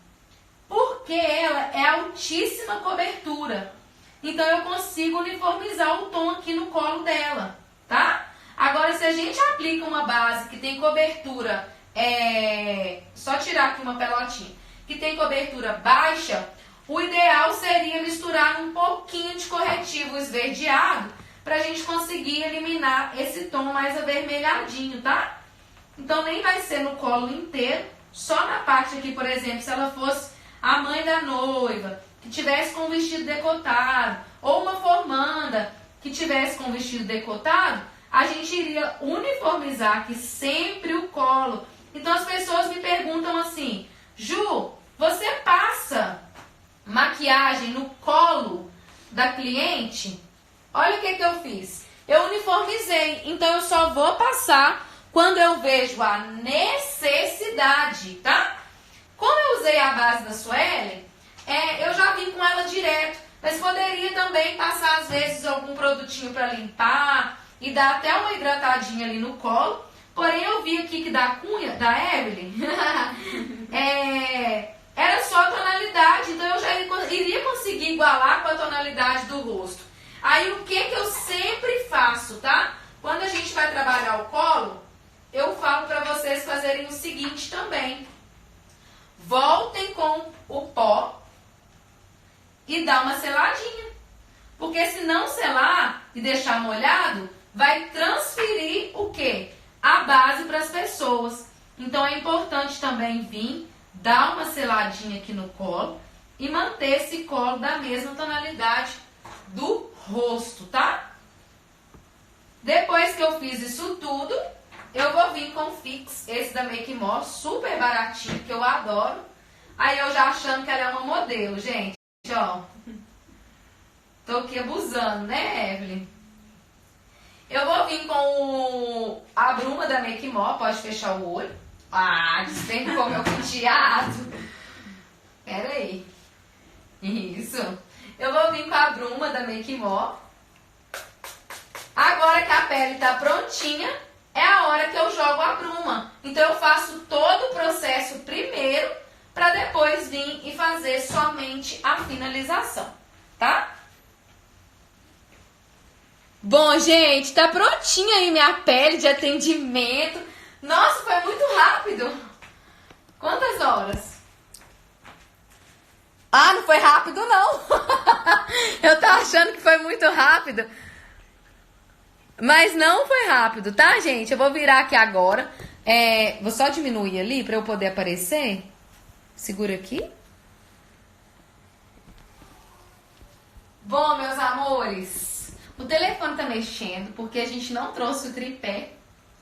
Speaker 2: Porque ela é altíssima cobertura. Então, eu consigo uniformizar o tom aqui no colo dela, tá? Agora, se a gente aplica uma base que tem cobertura, só tirar aqui uma pelotinha, que tem cobertura baixa, o ideal seria misturar um pouquinho de corretivo esverdeado para a gente conseguir eliminar esse tom mais avermelhadinho, tá? Então nem vai ser no colo inteiro, só na parte aqui, por exemplo, se ela fosse a mãe da noiva, que tivesse com o vestido decotado, ou uma formanda que tivesse com o vestido decotado, a gente iria uniformizar aqui sempre o colo. Então as pessoas me perguntam assim: Ju, você passa maquiagem no colo da cliente? Olha o que eu fiz. Eu uniformizei, então eu só vou passar quando eu vejo a necessidade, tá? Como eu usei a base da Suelen, eu já vim com ela direto, mas poderia também passar às vezes algum produtinho para limpar e dar até uma hidratadinha ali no colo. Porém, eu vi aqui que da cunha, da Evelyn, era só a tonalidade, então eu já iria conseguir igualar com a tonalidade do rosto. Aí, o que eu sempre faço, tá? Quando a gente vai trabalhar o colo, eu falo para vocês fazerem o seguinte também. Voltem com o pó e dá uma seladinha. Porque se não selar e deixar molhado, vai transferir o quê? A base para as pessoas. Então é importante também vir, dar uma seladinha aqui no colo e manter esse colo da mesma tonalidade do rosto, tá? Depois que eu fiz isso tudo, eu vou vir com o Fix, esse da Make More, super baratinho, que eu adoro. Aí eu já achando que ela é uma modelo, gente, ó. Tô aqui abusando, né, Evelyn? Eu vou vir com a bruma da Make More, pode fechar o olho. Ah, despencou meu penteado. Pera aí. Isso. Eu vou vir com a bruma da Make More. Agora que a pele tá prontinha, é a hora que eu jogo a bruma. Então eu faço todo o processo primeiro, para depois vir e fazer somente a finalização, tá? Bom, gente, tá prontinha aí minha pele de atendimento. Nossa, foi muito rápido. Quantas horas? Ah, não foi rápido, não. Eu tava achando que foi muito rápido. Mas não foi rápido, tá, gente? Eu vou virar aqui agora. Vou só diminuir ali pra eu poder aparecer. Segura aqui. Bom, meus amores, o telefone tá mexendo porque a gente não trouxe o tripé.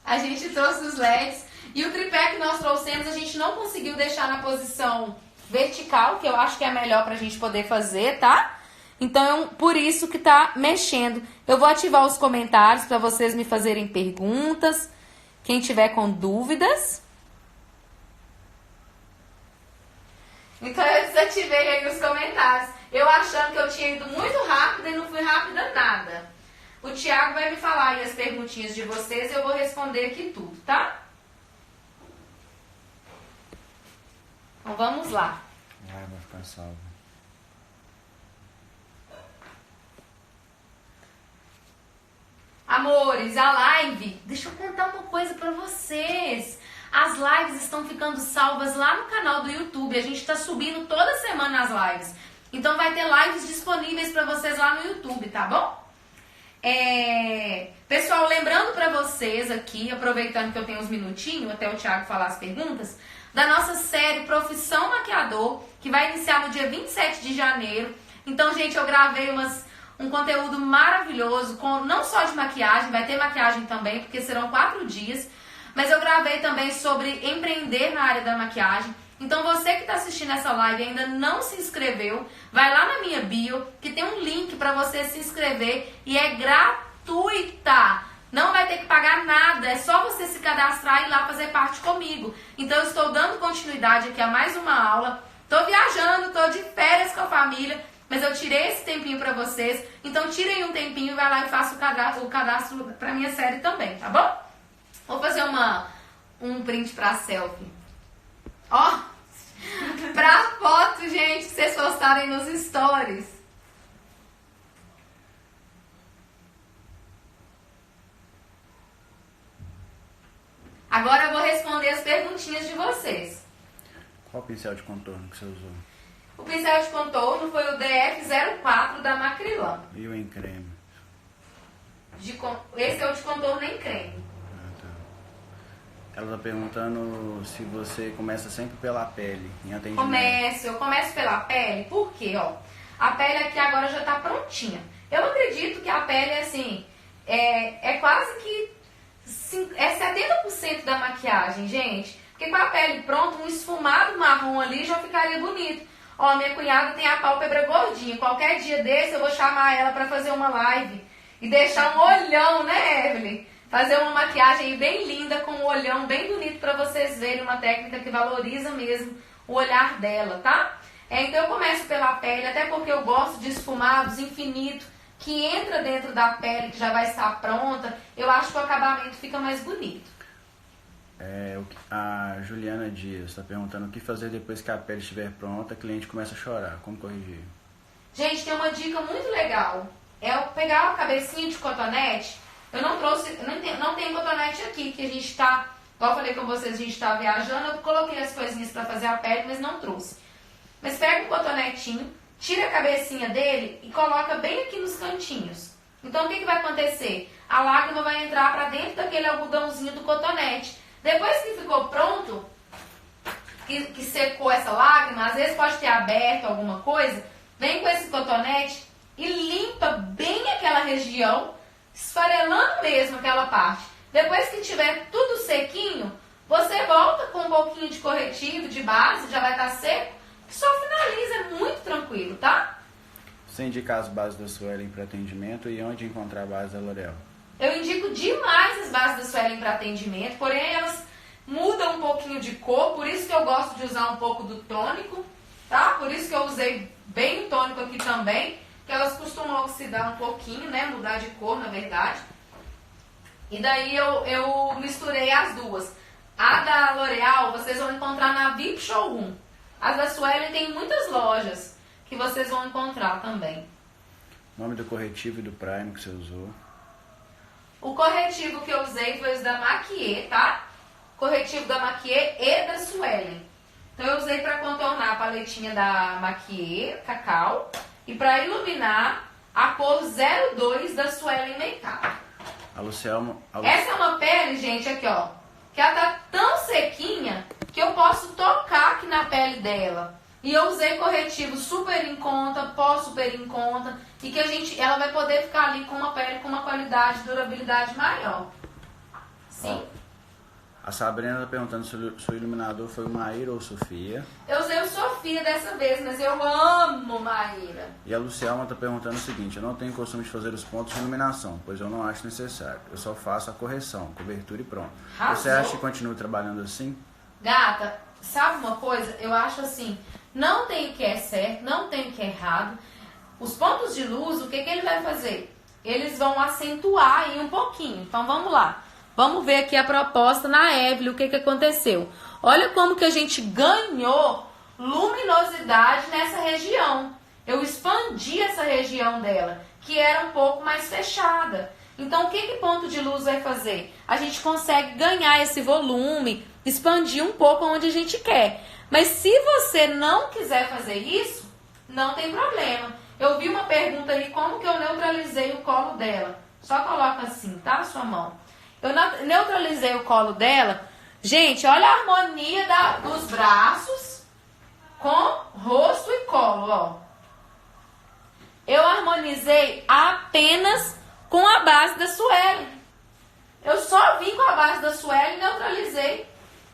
Speaker 2: A gente trouxe os LEDs e o tripé que nós trouxemos a gente não conseguiu deixar na posição vertical, que eu acho que é melhor pra gente poder fazer, tá? Então, por isso que tá mexendo. Eu vou ativar os comentários para vocês me fazerem perguntas. Quem tiver com dúvidas. Então, eu desativei aí os comentários. Eu achando que eu tinha ido muito rápido e não fui rápida nada. O Thiago vai me falar aí as perguntinhas de vocês e eu vou responder aqui tudo, tá? Então, vamos lá.
Speaker 1: Vai ficar salvo.
Speaker 2: Amores, a live, deixa eu contar uma coisa pra vocês. As lives estão ficando salvas lá no canal do YouTube. A gente tá subindo toda semana as lives. Então vai ter lives disponíveis pra vocês lá no YouTube, tá bom? Pessoal, lembrando pra vocês aqui, aproveitando que eu tenho uns minutinhos até o Thiago falar as perguntas, da nossa série Profissão Maquiador, que vai iniciar no dia 27 de janeiro. Então, gente, eu gravei um conteúdo maravilhoso, não só de maquiagem, vai ter maquiagem também, porque serão 4 dias. Mas eu gravei também sobre empreender na área da maquiagem. Então você que está assistindo essa live e ainda não se inscreveu, vai lá na minha bio, que tem um link para você se inscrever e é gratuita. Não vai ter que pagar nada, é só você se cadastrar e ir lá fazer parte comigo. Então eu estou dando continuidade aqui a mais uma aula. Estou viajando, estou de férias com a família, mas eu tirei esse tempinho para vocês. Então tirem um tempinho e vai lá e faça o cadastro para minha série também, tá bom? Vou fazer um print pra selfie. Ó, pra foto, gente, que vocês postarem nos stories. Agora eu vou responder as perguntinhas de vocês.
Speaker 1: Qual pincel de contorno que você usou?
Speaker 2: O pincel de contorno foi o DF04 da Macrylan.
Speaker 1: E o em creme?
Speaker 2: Esse é o de contorno em creme.
Speaker 1: Ela tá perguntando se você começa sempre pela pele, em atendimento.
Speaker 2: Eu começo pela pele, por quê, ó? A pele aqui agora já tá prontinha. Eu acredito que a pele, assim, é quase que 70% da maquiagem, gente. Porque com a pele pronta, um esfumado marrom ali já ficaria bonito. Ó, minha cunhada tem a pálpebra gordinha. Qualquer dia desse eu vou chamar ela pra fazer uma live e deixar um olhão, né, Evelyn? Fazer uma maquiagem bem linda, com um olhão bem bonito pra vocês verem, uma técnica que valoriza mesmo o olhar dela, tá? Então eu começo pela pele, até porque eu gosto de esfumados infinito, que entra dentro da pele, que já vai estar pronta. Eu acho que o acabamento fica mais bonito.
Speaker 1: A Juliana Dias está perguntando o que fazer depois que a pele estiver pronta, a cliente começa a chorar, como corrigir?
Speaker 2: Gente, tem uma dica muito legal. É pegar uma cabecinha de cotonete. Eu não trouxe, não tem cotonete aqui, que a gente tá, igual eu falei com vocês, a gente tá viajando, eu coloquei as coisinhas pra fazer a pele, mas não trouxe. Mas pega um cotonetinho, tira a cabecinha dele e coloca bem aqui nos cantinhos. Então o que vai acontecer? A lágrima vai entrar pra dentro daquele algodãozinho do cotonete. Depois que ficou pronto, que secou essa lágrima, às vezes pode ter aberto alguma coisa, vem com esse cotonete e limpa bem aquela região, esfarelando mesmo aquela parte. Depois que tiver tudo sequinho, você volta com um pouquinho de corretivo, de base, já vai estar seco, só finaliza, é muito tranquilo, tá?
Speaker 1: Você indica as bases da Suelen para atendimento e onde encontrar a base da L'Oréal?
Speaker 2: Eu indico demais as bases da Suelen para atendimento, porém elas mudam um pouquinho de cor, por isso que eu gosto de usar um pouco do tônico, tá? Por isso que eu usei bem o tônico aqui também, que elas costumam oxidar um pouquinho, né? Mudar de cor, na verdade. E daí eu misturei as duas. A da L'Oréal vocês vão encontrar na VIP Showroom. As da Suelen tem muitas lojas que vocês vão encontrar também.
Speaker 1: Nome do corretivo e do primer que você usou?
Speaker 2: O corretivo que eu usei foi os da Maquier, tá? Corretivo da Maquier e da Suelen. Então eu usei para contornar a paletinha da Maquier, Cacau. E para iluminar, a cor 02 da Suelen Makeup.
Speaker 1: A Lucelma...
Speaker 2: Essa é uma pele, gente, aqui ó. que ela tá tão sequinha que eu posso tocar aqui na pele dela. E eu usei corretivo super em conta, pó super em conta, e que ela vai poder ficar ali com uma pele com uma qualidade, durabilidade maior. Sim?
Speaker 1: A Sabrina está perguntando se o iluminador foi o Maíra ou o Sofia.
Speaker 2: Eu usei o Sofia dessa vez, mas eu amo Maíra.
Speaker 1: E a Lucialma está perguntando o seguinte: eu não tenho costume de fazer os pontos de iluminação, pois eu não acho necessário. Eu só faço a correção, cobertura e pronto.
Speaker 2: Arrasou.
Speaker 1: Você acha que continue trabalhando assim?
Speaker 2: Gata, sabe uma coisa? Eu acho assim, não tem o que é certo, não tem o que é errado. Os pontos de luz, o que ele vai fazer? Eles vão acentuar aí um pouquinho. Então vamos lá. Vamos ver aqui a proposta na Evelyn, o que aconteceu. Olha como que a gente ganhou luminosidade nessa região. Eu expandi essa região dela, que era um pouco mais fechada. Então, o que ponto de luz vai fazer? A gente consegue ganhar esse volume, expandir um pouco onde a gente quer. Mas se você não quiser fazer isso, não tem problema. Eu vi uma pergunta aí, como que eu neutralizei o colo dela? Só coloca assim, tá? Sua mão. Eu neutralizei o colo dela. Gente, olha a harmonia dos braços com rosto e colo, ó. Eu harmonizei apenas com a base da Suelen. Eu só vim com a base da Suelen e neutralizei.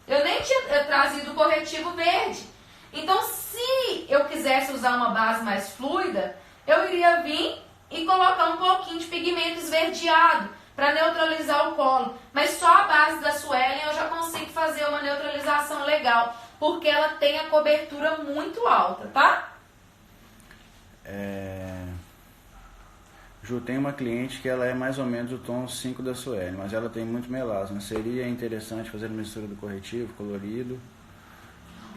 Speaker 2: Eu nem tinha trazido o corretivo verde. Então, se eu quisesse usar uma base mais fluida, eu iria vir e colocar um pouquinho de pigmento esverdeado para neutralizar o colo. Mas só a base da Suelen eu já consigo fazer uma neutralização legal, porque ela tem a cobertura muito alta, tá?
Speaker 1: Ju, tem uma cliente que ela é mais ou menos o tom 5 da Suelen, mas ela tem muito melasma. Seria interessante fazer a mistura do corretivo, colorido?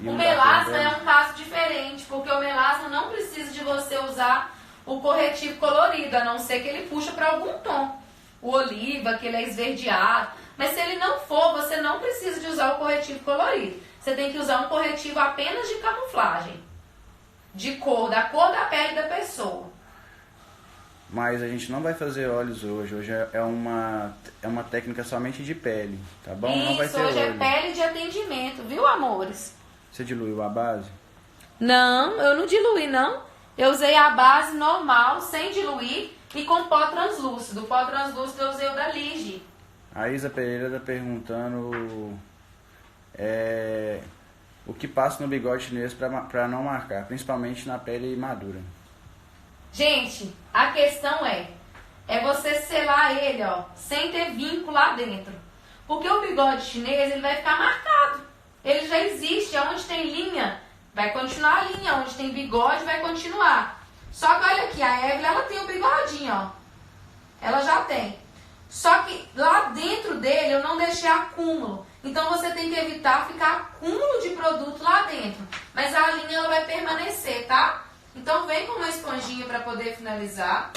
Speaker 2: O melasma é um caso diferente, porque o melasma não precisa de você usar o corretivo colorido, a não ser que ele puxa para algum tom. O oliva, que ele é esverdeado. Mas se ele não for, você não precisa de usar o corretivo colorido. Você tem que usar um corretivo apenas de camuflagem. De cor, da cor da pele da pessoa.
Speaker 1: Mas a gente não vai fazer olhos hoje. Hoje é uma técnica somente de pele, tá bom?
Speaker 2: Isso,
Speaker 1: não vai ter
Speaker 2: hoje
Speaker 1: olho.
Speaker 2: é pele de atendimento, viu, amores?
Speaker 1: Você diluiu a base?
Speaker 2: Não, eu não diluí, não. Eu usei a base normal, sem diluir, e com pó translúcido. O pó translúcido eu usei o da Lige.
Speaker 1: A Isa Pereira está perguntando o que passa no bigode chinês para não marcar, principalmente na pele madura.
Speaker 2: Gente, a questão é você selar ele, ó, sem ter vinco lá dentro. Porque o bigode chinês, ele vai ficar marcado. Ele já existe, onde tem linha, vai continuar a linha, onde tem bigode, vai continuar. Só que olha aqui, a Evelyn, ela tem o bigodinho, ó. Ela já tem. Só que lá dentro dele eu não deixei acúmulo. Então você tem que evitar ficar acúmulo de produto lá dentro. Mas a linha ela vai permanecer, tá? Então vem com uma esponjinha para poder finalizar.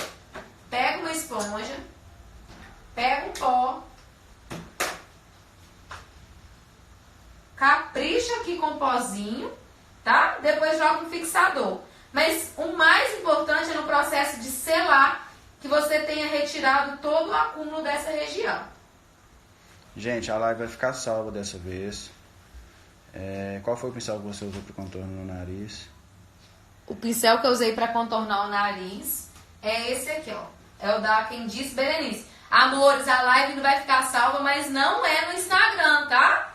Speaker 2: Pega uma esponja. Pega um pó. Capricha aqui com o pozinho, tá? Depois joga um fixador. Mas o mais importante é no processo de selar que você tenha retirado todo o acúmulo dessa região.
Speaker 1: Gente, a live vai ficar salva dessa vez. Qual foi o pincel que você usou para contorno no nariz?
Speaker 2: O pincel que eu usei para contornar o nariz é esse aqui, ó. É o da Candice Berenice. Amores, a live não vai ficar salva, mas não é no Instagram, tá?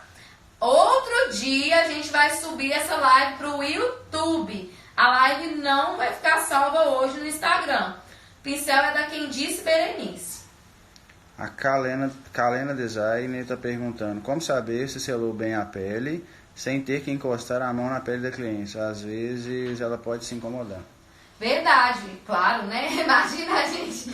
Speaker 2: Outro dia a gente vai subir essa live pro YouTube. A live não vai ficar salva hoje no Instagram. O pincel é da Candice Berenice.
Speaker 1: A Kalena Design está perguntando como saber se selou bem a pele sem ter que encostar a mão na pele da cliente. Às vezes ela pode se incomodar.
Speaker 2: Verdade, claro, né? Imagina a gente.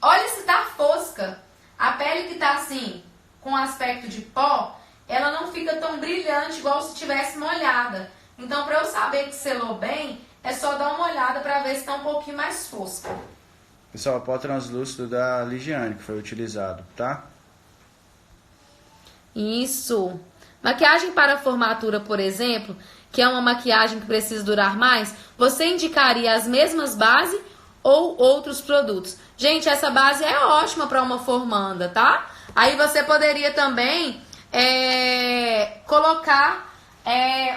Speaker 2: Olha se tá fosca. A pele que tá assim, com aspecto de pó, ela não fica tão brilhante igual se tivesse molhada. Então, para eu saber que selou bem, é só dar uma olhada para ver se está um pouquinho mais fosca.
Speaker 1: Pessoal, o pó translúcido da Ligiane que foi utilizado, tá?
Speaker 2: Isso. Maquiagem para formatura, por exemplo, que é uma maquiagem que precisa durar mais, você indicaria as mesmas bases ou outros produtos? Gente, essa base é ótima para uma formanda, tá? Aí você poderia também colocar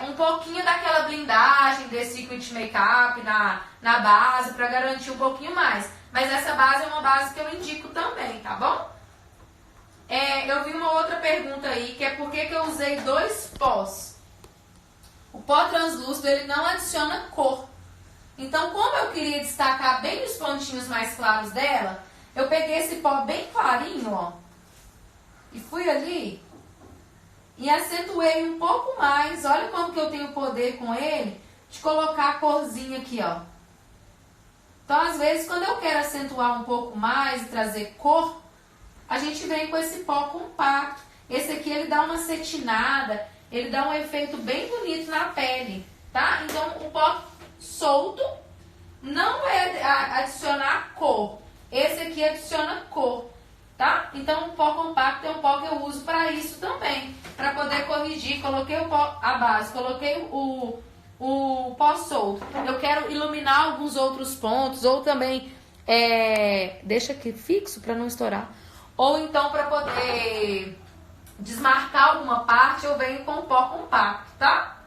Speaker 2: um pouquinho daquela blindagem desse Secret Makeup na base para garantir um pouquinho mais. Mas essa base é uma base que eu indico também, tá bom? Eu vi uma outra pergunta aí, que é por que eu usei 2 pós. O pó translúcido, ele não adiciona cor. Então, como eu queria destacar bem os pontinhos mais claros dela, eu peguei esse pó bem clarinho, ó, e fui ali e acentuei um pouco mais. Olha como que eu tenho poder com ele de colocar a corzinha aqui, ó. Então, às vezes, quando eu quero acentuar um pouco mais e trazer cor, a gente vem com esse pó compacto. Esse aqui, ele dá uma cetinada, ele dá um efeito bem bonito na pele, tá? Então, o pó solto não vai adicionar cor. Esse aqui adiciona cor, tá? Então, o pó compacto é um pó que eu uso para isso também, para poder corrigir. Coloquei a base, coloquei o pó solto. Eu quero iluminar alguns outros pontos, ou também deixa aqui fixo para não estourar. Ou então para poder desmarcar alguma parte, eu venho com o pó compacto, tá?